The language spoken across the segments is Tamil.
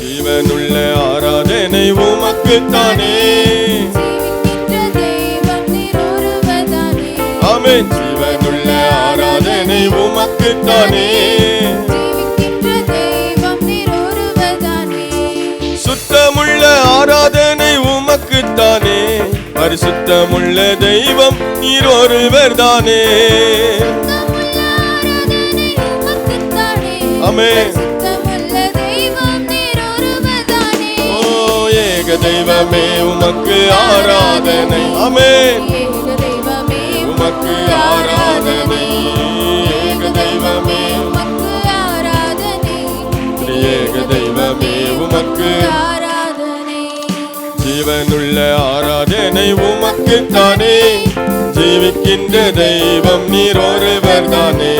ஜீவனுள்ள ஆராதனை உமக்குத்தானே. ஆமென். ஜீவனுள்ள ஆராதனை உமக்குத்தானே. சுத்தமுள்ள ஆராதனை உமக்குத்தானே. பரிசுத்தமுள்ள தெய்வம் நீர் ஒருவர் தானே. ஆமென். ஓ ஏக தெய்வமே உமக்கு ஆராதனை. ஆமென். உமக்கு ஆராதனை. ஏக தெய்வமே உமக்கு ஆராதனை. ஏக தெய்வமே உமக்கு ஆராதனை. ஜீவனுள்ள ஆராதனை உமக்குத்தானே. ஜீவிக்கின்ற தெய்வம் நீர் ஒருவர் தானே.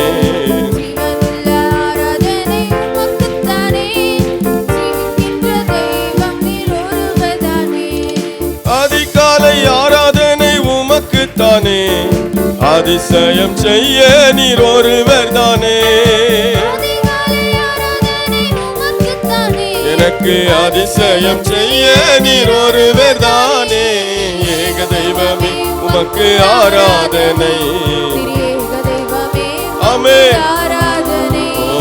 அதிகாலை ஆராதனை உமக்குத்தானே. அதிசயம் செய்ய நீர் ஒருவர் தானே. எனக்கு அதிசயம் செய்ய நீர் ஒருவர் தானே. ஏக தெய்வமே உமக்கு ஆராதனை. ஆமென். ஓ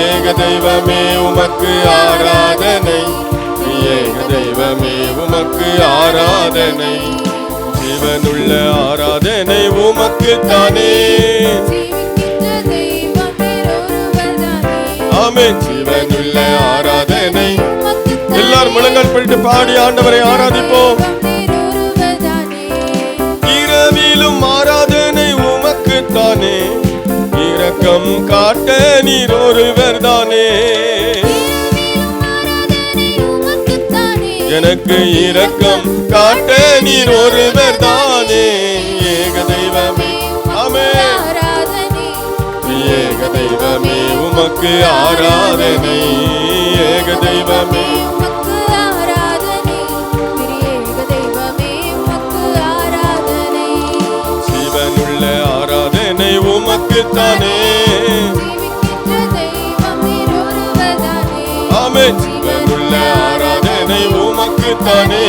ஏக தெய்வமே உமக்கு ஆராதனை. ஏக தெய்வமே உமக்கு ஆராதனை. ஜீவனுள்ள ஆராதனை உமக்குத்தானே. ஆமென். ஜீவனுள்ள ஆராதனை. எல்லாரும் முழங்கால் படிட்டு பாடி ஆண்டவரை ஆராதிப்போம். இரவிலும் ஆராதனை உமக்குத்தானே. இரக்கம் காட்ட நீர் ஒருவர் தானே. எனக்கு இரக்கம் காட்ட நீர் ஒருவர் தானே. ஏக தெய்வமே. ஆமென். ஏக தெய்வமே உமக்கு ஆராதனை. ஏக தெய்வமே ஜீவனுள்ள ஆராதனை உமக்குத்தானே. ஆமென். ஜீவனுள்ள ஆராதனை உமக்குத்தானே.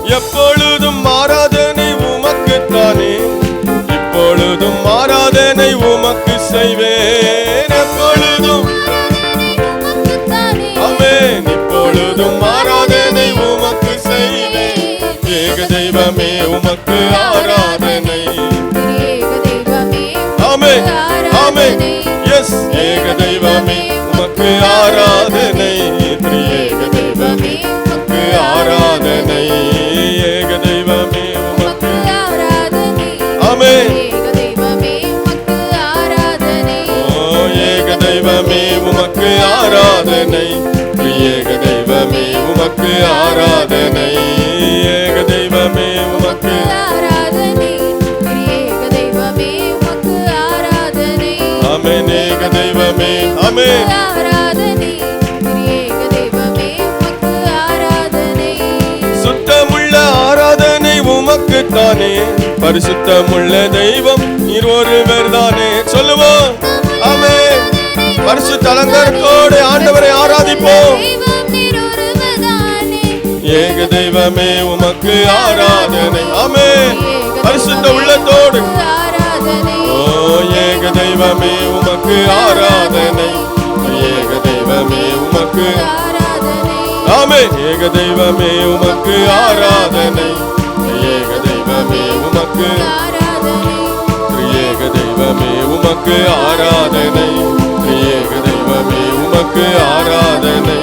எப்பொழுதும் ஆராதனை உமக்குத்தானே. இப்பொழுதும் ஆராதனை உமக்கு செய்வேன். எப்பொழுதும். ஆமென். இப்பொழுதும் ஆராதனை உமக்கு செய்வேன். ஏக தெய்வமே உமக்கு ஆராதனை. ஆமென். ஆமென். எஸ். ஏக தெய்வமே உமக்கு ஆராதனை. ஏக தெய்வமே உமக்கு ஆராதனை. ஏக தெய்வமே உமக்கு ஆராதனை. ஆமென். ஓ ஏக தெய்வமே உமக்கு ஆராதனை. ஏக தெய்வமே உமக்கு ஆராதனை. ஏக தெய்வமே உமக்கு ஆராதனை. ஆமென். ஏக தெய்வமே. ஆமென். சுத்தமுள்ள ஆராதனை உமக்குத்தானே. பரிசுத்தமுள்ள தெய்வம் நீர் ஒருவர் தானே. சொல்லுவோம். ஆமென். பரிசுத்த அலங்காரத்தோடு ஆண்டவரை ஆராதிப்போம். ஏக தெய்வமே உமக்கு ஆராதனை. ஆமென். பரிசுத்த உள்ளத்தோடு. ஓ ஏக தெய்வமே உமக்கு ஆராதனை. ஏக தெய்வமே உமக்கு ஆமென். ஏக தெய்வமே உமக்கு ஆராதனை. ஏக தெய்வமே உமக்கு ஏக தெய்வமே உமக்கு ஆராதனை. ஏக தெய்வமே உமக்கு ஆராதனை.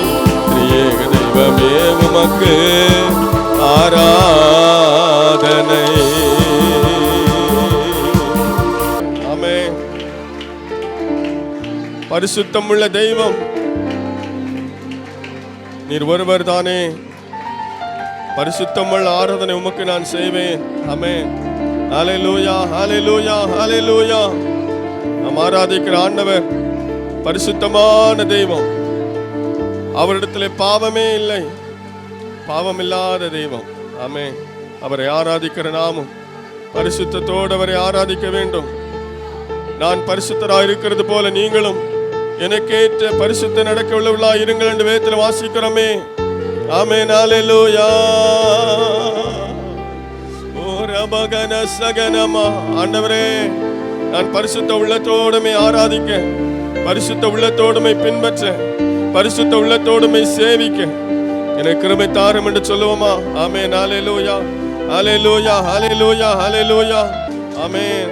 ஏக தெய்வமே உமக்கு ஆராதனை. ஆமென். பரிசுத்தமுள்ள தெய்வம் நீர் ஒருவர் தானே. பரிசுத்தமுள்ள ஆராதனை உமக்கு நான் செய்வேன். ஆமென். ஹல்லேலூயா. ஹல்லேலூயா. ஹல்லேலூயா. நாம் ஆராதிக்கிற ஆண்டவர் பரிசுத்தமான தெய்வம். அவரிடத்திலே பாவமே இல்லை. பாவம் இல்லாத தெய்வம். ஆமென். அவரை ஆராதிக்கிற நாமும் பரிசுத்தத்தோடு அவரை ஆராதிக்க வேண்டும். நான் பரிசுத்தராக இருக்கிறது போல நீங்களும் எனக்கேற்ற பரிசுத்த நடக்க உள்ளவர்களா இருங்கள் என்று வேதத்தில் வாசிக்கிறோமே. ஆமென். ஹல்லேலூயா. ஓ ரபகன சகனமா. ஆண்டவரே, நான் பரிசுத்த உள்ளத்தோடுமை ஆராதிக்க, பரிசுத்த உள்ளத்தோடுமை பின்பற்ற, பரிசுத்த உள்ளத்தோடுமை சேவிக்க எனக்கு கிருபை தாரும் என்று சொல்லுவோமா? ஆமென். ஹல்லேலூயா, ஹல்லேலூயா, ஹல்லேலூயா, ஹல்லேலூயா. ஆமென்.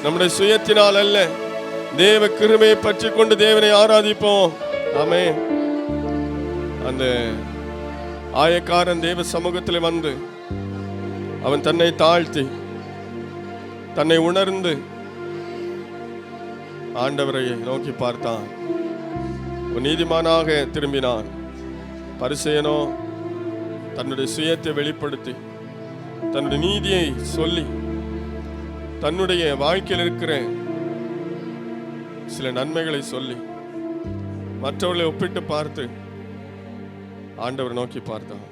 நம்முடைய சுயத்தினால் அல்ல, தேவ கிருபையை பற்றி கொண்டு தேவனை ஆராதிப்போம். ஆமென். அந்த ஆயக்காரன் தேவ சமூகத்தில் வந்து அவன் தன்னை தாழ்த்தி தன்னை உணர்ந்து ஆண்டவரை நோக்கி பார்த்தான். நீதிமானாக திரும்பினான். பரிசேயனோ தன்னுடைய சுயத்தை வெளிப்படுத்தி தன்னுடைய நீதியை சொல்லி தன்னுடைய வாழ்க்கையில் இருக்கிற சில நன்மைகளை சொல்லி மற்றவர்களை ஒப்பிட்டு பார்த்து ஆண்டவர் நோக்கி பார்த்தான்.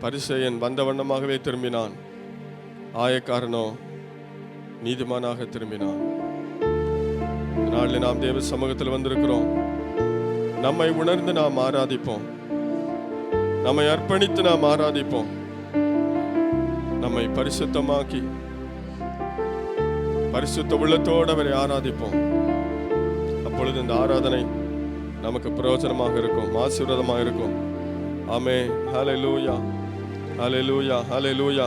பரிசேயன் வந்த வண்ணமாகவே திரும்பினான். ஆயக்காரனோ நீதிமானாக திரும்பினான். நாளில் நாம் தேவ சமூகத்தில் வந்திருக்கிறோம். நம்மை உணர்ந்து நாம் ஆராதிப்போம். நம்மை அர்ப்பணித்து நாம் ஆராதிப்போம். நம்மை பரிசுத்தமாக்கி பரிசுத்த உள்ளத்தோடு அவரை ஆராதிப்போம். அப்பொழுது இந்த ஆராதனை நமக்கு பிரயோஜனமாக இருக்கும், ஆசீர்வாதமாக இருக்கும். ஆமென். ஹல்லேலூயா, ஹல்லேலூயா, ஹல்லேலூயா.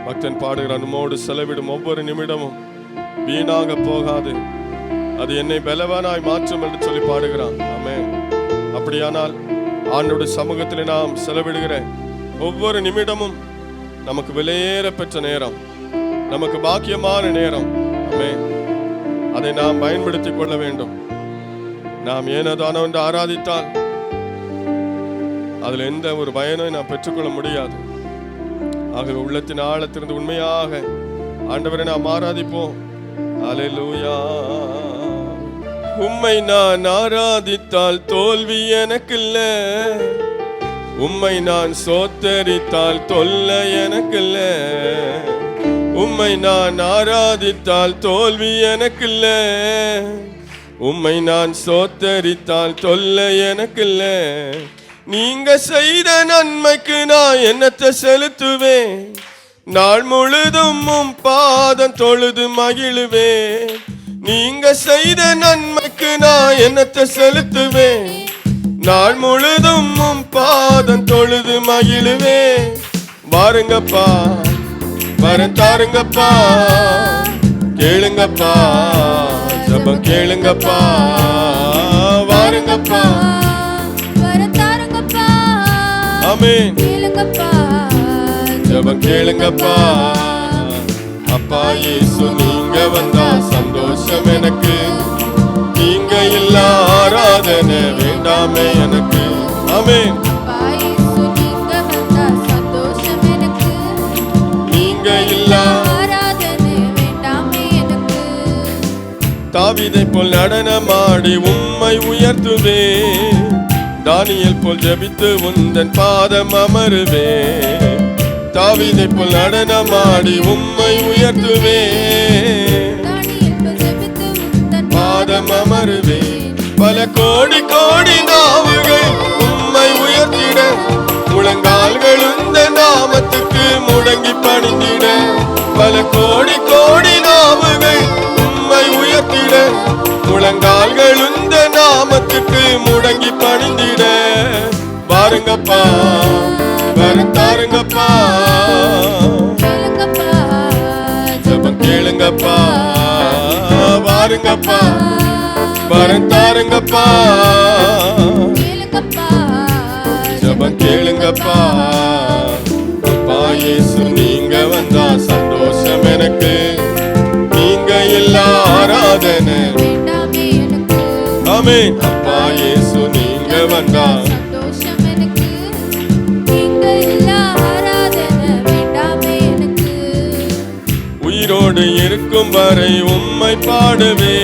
பக்தன் பாடுகிறான், நம்மோடு செலவிடும் ஒவ்வொரு நிமிடமும் வீணாக போகாது, அது என்னை பலவானாய் மாற்றும் என்று சொல்லி பாடுகிறான். ஆமென். அப்படியானால் ஆண்டவருடைய சமூகத்தில் நாம் செலவிடுகிற ஒவ்வொரு நிமிடமும் நமக்கு விலையேற பெற்ற நேரம், நமக்கு பாக்கியமான நேரம். ஆமென். அதை நாம் பயன்படுத்திக் கொள்ள வேண்டும். நாம் ஏனதானோ என்று ஆராதித்தால் அதில் எந்த ஒரு பயனை நாம் பெற்றுக்கொள்ள முடியாது. ஆகவே உள்ளத்தின் ஆழத்திலிருந்து உண்மையாக ஆண்டவரை நாம் ஆராதிப்போம். ஹல்லேலூயா. உம்மை நான் ஆராதித்தால் தோல்வி எனக்கில்ல, உம்மை நான் சோத்தரித்தால் தொல்லை எனக்கில்ல. உம்மை நான் ஆராதித்தால் தோல்வி எனக்கில்ல, உம்மை நான் சோத்தரித்தால் தொல்லை எனக்கில்ல. நீங்க செய்த நன்மைக்கு நான் என்னத்தை செலுத்துவேன், நாள் முழுதும் உம் பாதம் தொழுது மகிழுவேன். நீங்க செய்த நன்மைக்கு நான் என்னத்தை செலுத்துவேன், நாள் முழுதும் உம் பாதம் தொழுது மகிழுவேன். வாருங்கப்பா, வரம் தாருங்கப்பா, கேளுங்கப்பா, ஜெபம் கேளுங்கப்பா. வாருங்கப்பா, வரம் தாருங்கப்பா, ஆமென், கேளுங்கப்பா, ஜெபம் கேளுங்கப்பா. அப்பா இயேசு நீங்க வந்தா சந்தோஷம் எனக்கு, நீங்க இல்ல ஆராதனை வேண்டாமே எனக்கு. ஆமென். நீங்க இல்ல ஆராதனை வேண்டாமே எனக்கு. தாவீதை போல் நடனமாடி உம்மை உயர்த்துவே, தானியேல் போல் ஜெபித்து உந்தன் பாதம் அமருவே. தாவீதை போல் நடனமாடி உம்மை உயர்த்துவே, பாதம் அமருவே. பல கோடி கோடி நாவுகள் உம்மை உயர்த்திட, முழங்கால்கள் உந்த நாமத்துக்கு முடங்கி பணிந்திட. பல கோடி கோடி நாவுகள் உம்மை உயர்த்திட, முழங்கால்கள் உந்த நாமத்துக்கு முடங்கி பணிந்திட. வாருங்கப்பா, வரம் தாருங்கப்பா, ஜெபம் கேளுங்கப்பா. வாருங்கப்பா, வரம் தாருங்கப்பா, ஜெபம் கேளுங்கப்பா. அப்பா இயேசு நீங்க வந்தா சந்தோஷம் எனக்கு, நீங்க இல்ல ஆராதனை வேண்டாமே எனக்கு. ஆமென். அப்பா இயேசு நீங்க வந்தா சந்தோஷம் எனக்கு, நீங்க இல்ல ஆராதனை வேண்டாமே எனக்கு. உயிரோடு இருக்கும் வரை உம்மை பாடுவே,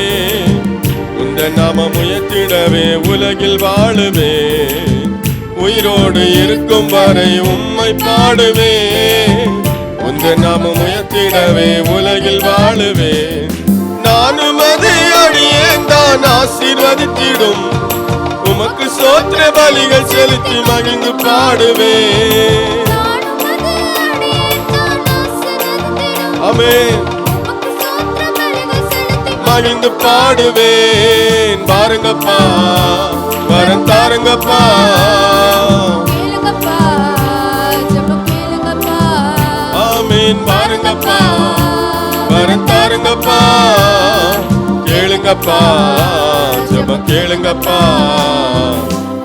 உந்த நாமம் உயர்த்திடவே உலகில் வாழுவே. உயிரோடு இருக்கும் வரை உம்மை பாடுவே, உந்த நாமம் உயர்த்திடவே உலகில் வாழுவே. நானும் அது அடியேன் தான் ஆசீர்வதித்திடும். உமக்கு ஸ்தோத்திர பலிகள் செலுத்தி மகிழ்ந்து பாடுவேன். ஆமென். மகிழ்ந்து பாடுவேன். பாருங்கப்பா, வரம் தாருங்கப்பா. ஆமென். பாருங்கப்பா, வரம் தாருங்கப்பா. கேளுங்கப்பா, ஜெபம் கேளுங்கப்பா.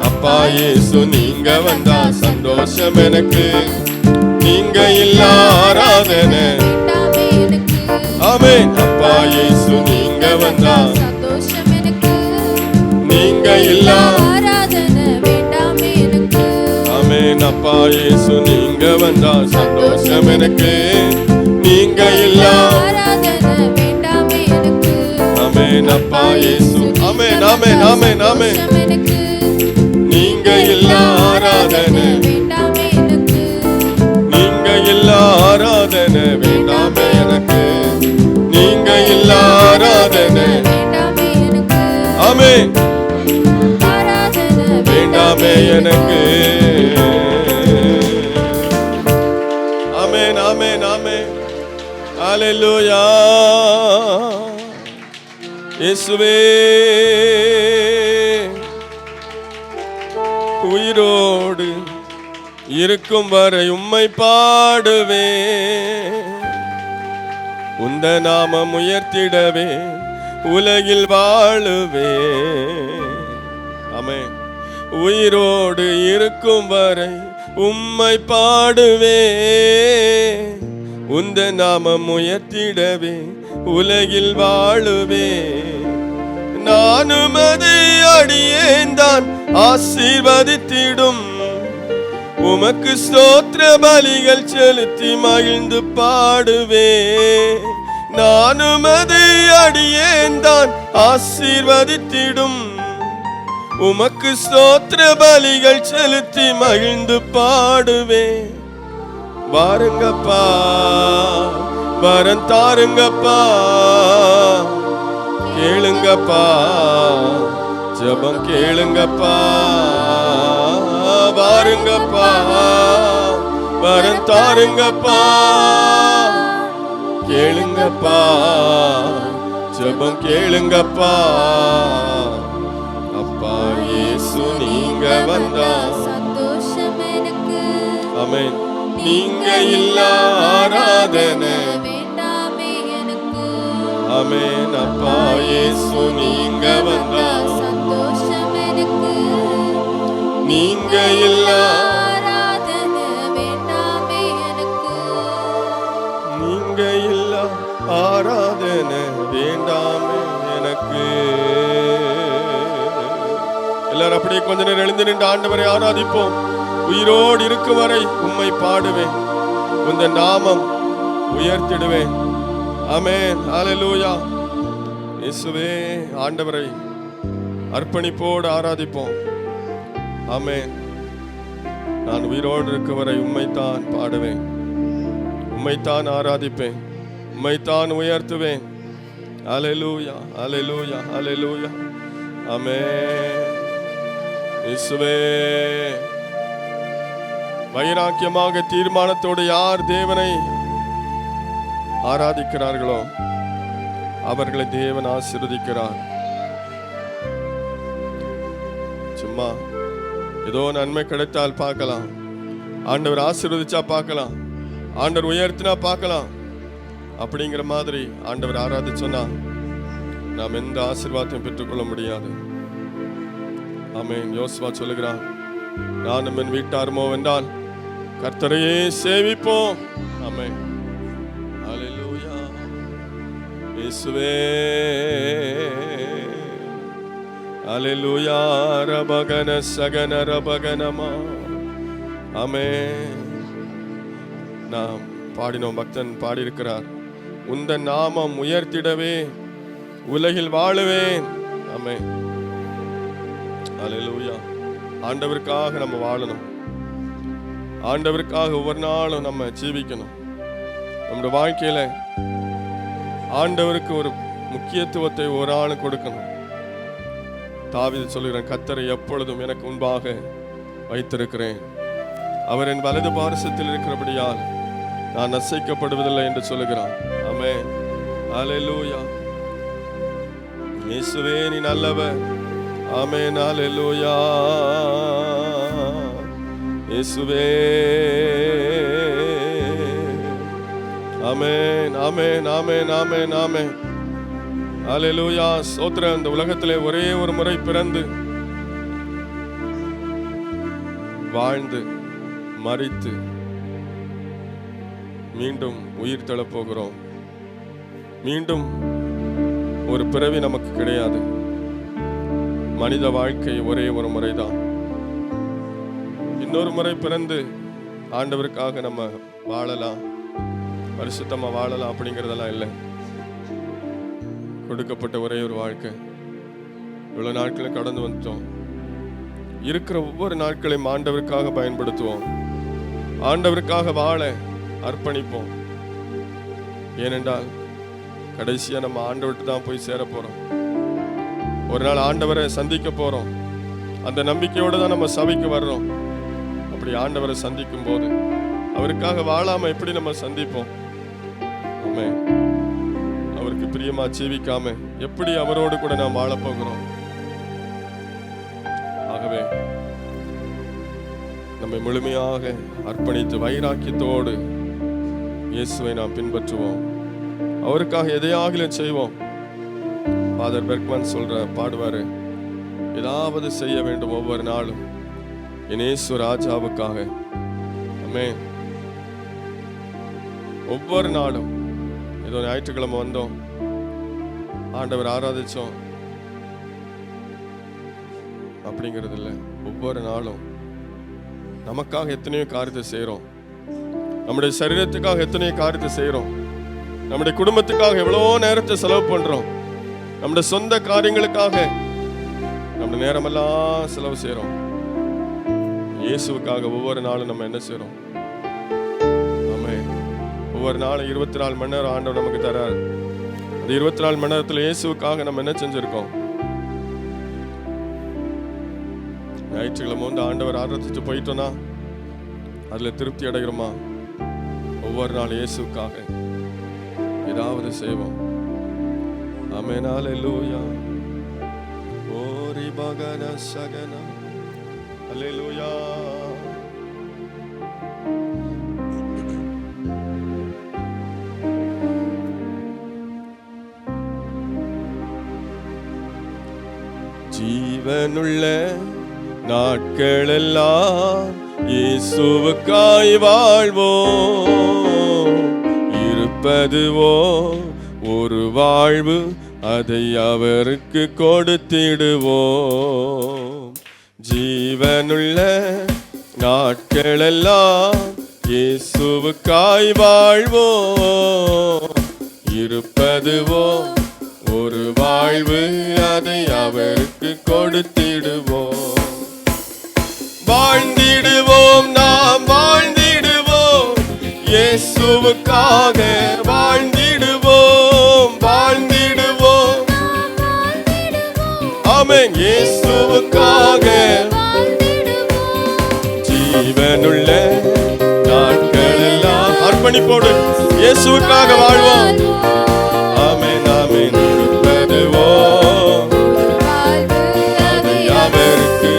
அப்பா இயேசு நீங்க வந்தா சந்தோஷம் எனக்கு. நீங்க இல்ல ஆராதனை. ஆமென். அப்பா இயேசு நீங்க வந்தா சந்தோஷம் எனக்கு. நீங்க இல்ல ஆராதனை வேண்டாமே எனக்கு. ஆமென். அப்பா இயேசு நீங்க வந்தா சந்தோஷம் எனக்கு. நீங்க இல்ல ஆராதனை வேண்டாமே எனக்கு. ஆமென். அப்பா இயேசு. ஆமென். ஆமென். ஆமென். ஆமென். நீங்க இல்ல ஆராதனை வேண்டாமே எனக்கு. நீங்க இல்ல ஆராதனை வேண்டாமே எனக்கு. நீங்க இல்ல ஆராதனை வேண்டாமே எனக்கு. ஆமென். ஆராதனை வேண்டாமே எனக்கு. ஆமென். ஆமென். ஆமென். ஹல்லேலூயா. இயேசுவே உயிரோடு இருக்கும் வரை உம்மை பாடுவேன். உந்த நாமம் உயர்த்திடவே உலகில் வாழுவேன். ஆமென். உயிரோடு இருக்கும் வரை உம்மை பாடுவேன். உந்த நாமம் உயர்த்திடவே உலகில் வாழுவேன். நானும் அதை அடியேன்தான் ஆசீர்வதித்திடும். உமக்கு ஸ்தோத்திர பலிகள் செலுத்தி மகிழ்ந்து பாடுவேன். நானும் அதை அடியேன்தான் ஆசீர்வதித்திடும். உமக்கு ஸ்தோத்திர பலிகள் செலுத்தி மகிழ்ந்து பாடுவேன். வாருங்கப்பா, வரம் தாருங்கப்பா. கேளுங்கப்பா, ஜெபம் கேளுங்கப்பா. வாருங்கப்பா, வரம் தாருங்கப்பா. கேளுங்கப்பா, ஜெபம் கேளுங்கப்பா. அப்பா இயேசு நீங்க வந்தா சந்தோஷம் எனக்கு. ஆமென். நீங்க இல்ல ஆராதனை வேண்டாமே எனக்கு. ஆமென். அப்பா இயேசு நீங்க வந்தா சந்தோஷம் எனக்கு. நீங்க இல்ல ஆராதனை வேண்டாமே எனக்கு. நீங்க இல்ல ஆராதனை வேண்டாமே எனக்கு. எல்லாரும் அப்படியே கொஞ்ச நேரம் எழுந்து நின்று ஆண்டவரை ஆராதிப்போம். உயிரோடு இருக்கும் வரை உம்மை பாடுவேன். உந்த நாமம் உயர்த்திடுவேன். ஆமென். ஹல்லேலூயா. இயேசுவே ஆண்டவரை அர்ப்பணிப்போடு ஆராதிப்போம். ஆமென். நான் உயிரோடு இருக்கும் வரை உம்மைத்தான் பாடுவேன். உம்மைத்தான் ஆராதிப்பேன். உம்மைத்தான் உயர்த்துவேன். ஹல்லேலூயா. ஹல்லேலூயா. ஹல்லேலூயா. ஆமென். இயேசுவே வைராக்கியமாக தீர்மானத்தோடு யார் தேவனை ஆராதிக்கிறார்களோ அவர்களை தேவன் ஆசீர்வதிக்கிறார். சும்மா ஏதோ நன்மை கிடைத்தால் பார்க்கலாம், ஆண்டவர் ஆசீர்வதிச்சா பார்க்கலாம், ஆண்டவர் உயர்த்தினா பார்க்கலாம். அப்படிங்கிற மாதிரி ஆண்டவர் ஆராதிச்சோன்னா நாம் எந்த ஆசீர்வாதத்தையும் பெற்றுக்கொள்ள முடியாது. ஆமென். யோசுவா சொல்லுகிறான், நானும் என் வீட்டாருமோ என்றால் கர்த்தரையே சேவிப்போம். ஆமென். ஹல்லேலூயா. இயேசுவே ஹல்லேலூயா. ரபகன சகன ரபகனமா. ஆமென். நாம் பாடினோம், பக்தன் பாடியிருக்கிறார், உந்தன் நாமம் உயர்த்திடவே உலகில் வாழுவேன். ஆமென். ஹல்லேலூயா. ஆண்டவருக்காக நம்ம வாழணும். ஆண்டவருக்காக ஒவ்வொரு நாளும் நம்ம ஜீவிக்கணும். நம்முடைய வாழ்க்கையில ஆண்டவருக்கு ஒரு முக்கியத்துவத்தை ஒரு ஆள் கொடுக்கணும். தாவீது சொல்கிறான், கர்த்தரை எப்பொழுதும் எனக்கு முன்பாக வைத்திருக்கிறேன், அவர் என் வலது பாரசத்தில் இருக்கிறபடியால் நான் அசைக்கப்படுவதில்லை என்று சொல்லுகிறான். ஆமென். ஹல்லேலூயா. இயேசுவே நீ நல்லவர். ஆமென். ஹல்லேலூயா. இயேசுவே. ஆமென். ஆமென். ஆமென். ஆமென். ஆமென். ஹல்லேலூயா. ஸ்தோத்திரம். இந்த உலகத்திலே ஒரே ஒரு முறை பிறந்து வாழ்ந்து மரித்து மீண்டும் உயிர் தள்ளப் போகிறோம். மீண்டும் ஒரு பிறவி நமக்கு கிடையாது. மனித வாழ்க்கை ஒரே ஒரு முறைதான். இன்னொரு முறை பிறந்து ஆண்டவருக்காக நம்ம வாழலாம், பரிசுத்தமா வாழலாம் அப்படிங்கிறதெல்லாம் இல்லை. கொடுக்கப்பட்ட ஒரே ஒரு வாழ்க்கை. இவ்வளவு நாட்களும் கடந்து வந்துட்டோம். இருக்கிற ஒவ்வொரு நாட்களையும் ஆண்டவருக்காக பயன்படுத்துவோம். ஆண்டவருக்காக வாழ அர்ப்பணிப்போம். ஏனென்றால் கடைசியா நம்ம ஆண்டவர்கிட்ட தான் போய் சேர போறோம். ஒரு நாள் ஆண்டவரை சந்திக்க போறோம். அந்த நம்பிக்கையோட தான் நம்ம சபைக்கு வர்றோம். அப்படி ஆண்டவரை சந்திக்கும் போது அவருக்காக வாழாம எப்படி நம்ம சந்திப்போம்? ஆமென். அவருக்கு பிரியமா ஜீவிக்காம எப்படி அவரோடு கூட நாம் வாழ போகிறோம்? ஆகவே நம்மை முழுமையாக அர்ப்பணித்து வைராக்கியத்தோடு இயேசுவை நாம் பின்பற்றுவோம். அவருக்காக எதையாகிலும் செய்வோம். ஃபாதர் பெர்க்மன் பாடுவாரு, ஏதாவது செய்ய வேண்டும் ஒவ்வொரு நாளும் என் இயேசு ராஜாவுக்காக. ஆமென். ஒவ்வொரு நாளும் ஏதோ ஞாயிற்றுக்கிழமை வந்தோம், ஆண்டவர் ஆராதிச்சோம் அப்படிங்கிறது இல்லை. ஒவ்வொரு நாளும் நமக்காக எத்தனையோ காரியத்தை செய்கிறோம். நம்முடைய சரீரத்துக்காக எத்தனையோ காரியத்தை செய்கிறோம். நம்முடைய குடும்பத்துக்காக எவ்வளோ நேரத்தை செலவு பண்றோம். நம்முடைய சொந்த காரியங்களுக்காக நம்முடைய நேரமெல்லாம் செலவு செய்கிறோம். இயேசுவுக்காக ஒவ்வொரு நாளும் நம்ம என்ன செய்கிறோம்? ஆமென். ஒவ்வொரு நாளும் 24 மணி நேரம் ஆண்டவர் நமக்கு தரார். அந்த 24 மணி நேரத்தில் இயேசுவுக்காக நம்ம என்ன செஞ்சிருக்கோம்? ஞாயிற்றுக்கிழமை வந்து ஆண்டவர் ஆராதிச்சுட்டு போயிட்டோம்னா அதுல திருப்தி அடைகிறோமா? ஒவ்வொரு நாள் இயேசுவுக்காக ஏதாவது செய்வோம். ஆமென். ஹல்லேலூயா. ஓரி பகன சகன. ஹல்லேலூயா. ஜீவனுள்ள நாட்களெல்லாம் இயேசுவுக்காய் வாழ்வோம். இருப்பதுவோ ஒரு வாழ்வு, அதை அவருக்கு கொடுத்திடுவோம். ஜீவனுள்ள நாட்களெல்லாம் இயேசுவுக்காய் வாழ்வோம். இருப்பதுவோ ஒரு வாழ்வு, அதை அவருக்கு கொடுத்திடுவோம். வாழ்ந்திடுவோம், நாம் வாழ்ந்திடுவோம், இயேசுவுக்காக வாழ்ந்திடுவோம். வாழ்ந்திடுவோம், ஆமென், இயேசுவுக்காக. ஜீவனுள்ள நாட்களெல்லாம் அர்ப்பணிப்போடு இயேசுவுக்காக வாழ்வோம். ஆமென். ஆமென். இருப்பதுவோ அதை அவருக்கு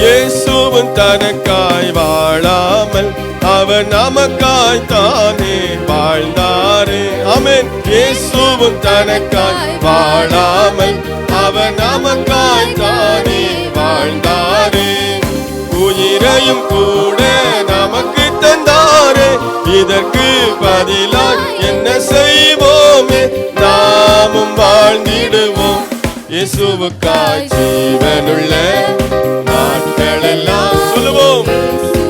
இயேசுவும் தனக்காய் வாழாமல் அவர் நமக்காய் தானே வாழ்ந்தாரே. ஆமென். இயேசுவும் தனக்காய் வாழாமல் அவர் நமக்காய் தானே வாழ்ந்தாரே. உயிரையும் கூட நமக்கு தந்தாரே. இதற்கு பதிலாய் என்ன செய்வோமே? நாமும் வாழ்ந்திடுவோம் இயேசுவுக்காய். ஜீவனுள்ள நாட்களெல்லாம் சொல்லுவோம்,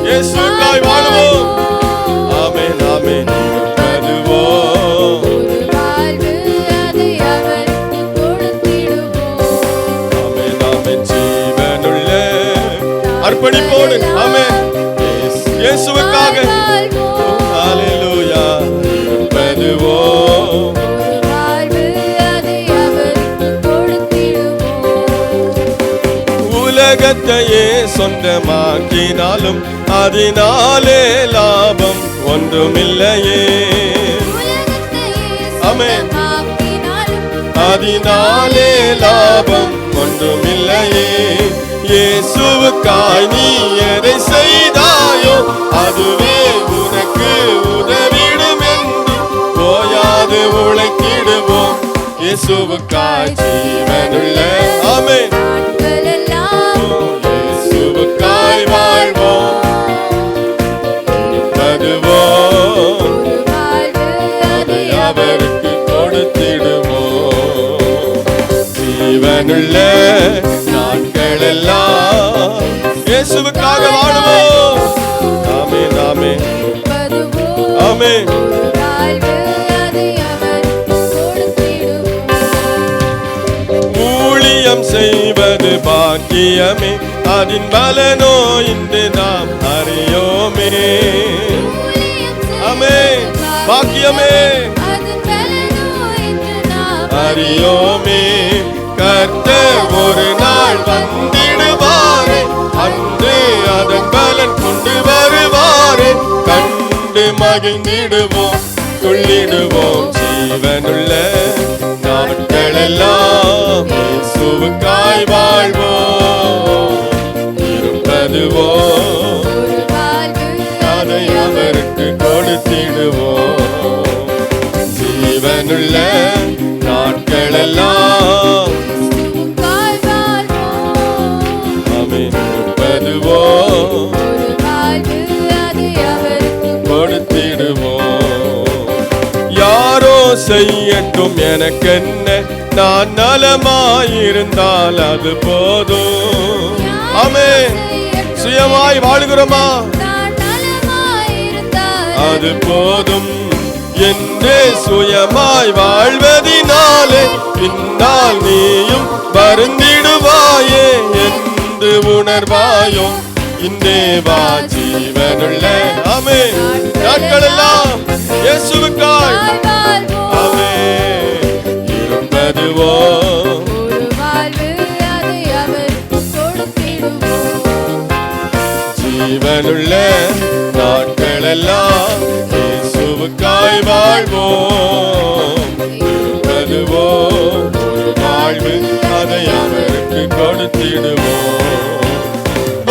இயேசுவுக்காய் வாழுவோம். ஆமென். ஆமென். இருப்பதுவோ ஆமென். ஆமென். ஜீவனுள்ள அர்ப்பணிப்போடு ஆமென் இயேசுவுக்காக. ஹல்லேலூயா. இருப்பதுவோ உலகத்தையே சொந்தமாக்கினாலும் அதனாலே லாபம் ஒன்றுமில்லையே. ஆமென். அதனாலே லாபம் ஒன்றுமில்லையே. இயேசுவுக்காய் நீ எதை செய்தாயோ அதுவே உனக்கு உதவிடும் என்று ஓயாது உழைத்திடுவோம். இயேசுவுக்காய் ஜீவனுள்ள ஆமென் இயேசுவுக்காய் வாழ்வோம். அதுவோம் அதை அவருக்கு கொடுத்திடுவோம். ஜீவனுள்ள நாட்கள் எல்லாம் இயேசுவுக்காக வாழுவோம். ஆமென் ஆமென் ஆமென். ஊழியம் செய்வது பாக்கியமே, அதின் பலனோ இன்று நாம் அறியோமே. ஆமென். பாக்கியமே அறியோமே. கர்த்தர் ஒரு நாள் வந்திடுவாரே, அன்று அதன் பலன் கொண்டு வருவாரே. கண்டு மகிழ்ந்திடுவோம், துள்ளிடுவோம். ஜீவனுள்ள நாட்கள் எல்லாம் இயேசுவுக்காய் வாழ்வோம். இருப்பதுவோ அதை அவருக்கு கொடுத்திடுவோம். ஜீவனுள்ள நாட்கள் எல்லாம் ஆமென். இருப்பதுவோ கொடுத்திடுவோம். யாரோ செய்யட்டும் எனக்கென்ன, நான் நலமாயிருந்தால் அது போதும். ஆமென். சுயமாய் வாழுகிறோமா அது போதும் என்றே சுயமாய் வாழ்வதினாலே பின்னால் நீயும் வருந்திடுவாயே என்று உணர்வாயோ. இன்றே வா ஜீவனுள்ள ஆமென் நாட்களெல்லாம் இயேசுவுக்காய் ஆமென். இருப்பதுவோ ஜீவனுள்ள நாட்களெல்லாம் இயேசுவுக்காய் வாழ்வோம். இருப்பதுவோ ஒரு வாழ்வு, அதை அவருக்கு கொடுத்திடுவோம்.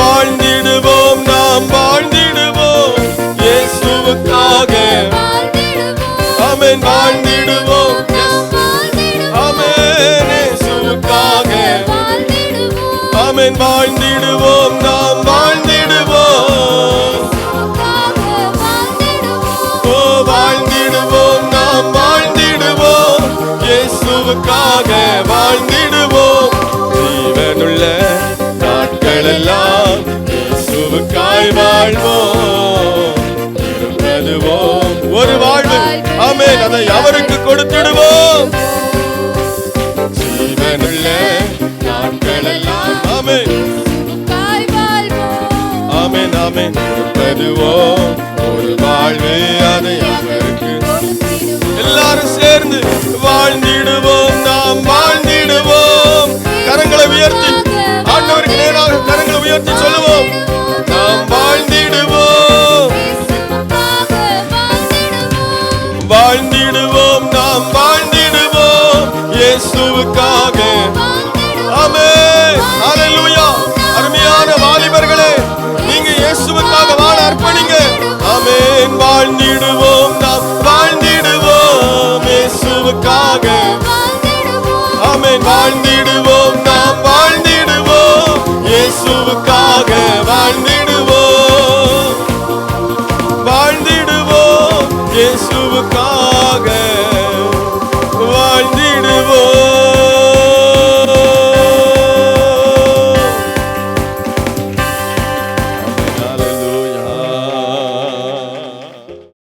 வாழ்ந்திடுவோம், நாம் வாழ்ந்திடுவோம் இயேசுவுக்காக. ஆமென். வாழ்ந்திடுவோம் ஆமென் இயேசுவுக்காக. ஆமென். வாழ்ந்திடுவோம், நாம் வாழ்ந்திடுவோம். ஓ வாழ்ந்திடுவோம், நாம் வாழ்ந்திடுவோம் இயேசுவுக்காக வாழ்ந்திடுவோம். ஜீவனுள்ள நாட்களெல்லாம் இயேசுவுக்காய் வாழ்வோம். இருப்பதுவோம் ஒரு வாழ்வு. ஆமென். அதை அவருக்கு கொடுத்திடுவோம். ஜீவனுள்ள நாட்களெல்லாம் ஆமென் ஆமென் ஆமென். இருப்பதுவோம் ஒரு வாழ்வு, அதை அவருக்கு எல்லாரும் சேர்ந்து வாழ்ந்திடுவோம், நாம் வாழ்ந்திடுவோம். கரங்களை உயர்த்தி ஆண்டவருக்கு நேராக கரங்களை உயர்த்தி சொல்லுவோம். நாம் வாழ்ந்திடுவோம் வாழ்ந்திடுவோம், நாம் வாழ்ந்திடுவோம் இயேசுவுக்காக. ஆமென். ஹல்லேலூயா. அருமையான வாலிபர்களே, நீங்க இயேசுவுக்காக வாழ அர்ப்பணிங்க. ஆமென். வாழ்ந்திடுவோம், நாம் வாழ்ந்திடுவோம் இயேசுவுக்காக. ஆமென். வாழ்ந்திடுவோம், நாம் வாழ்ந்திடுவோம் இயேசுவுக்காக. வாழ்ந்திடுவோம் வாழ்ந்திடுவோம் இயேசுவுக்காக. வாழ்ந்திடுவோம்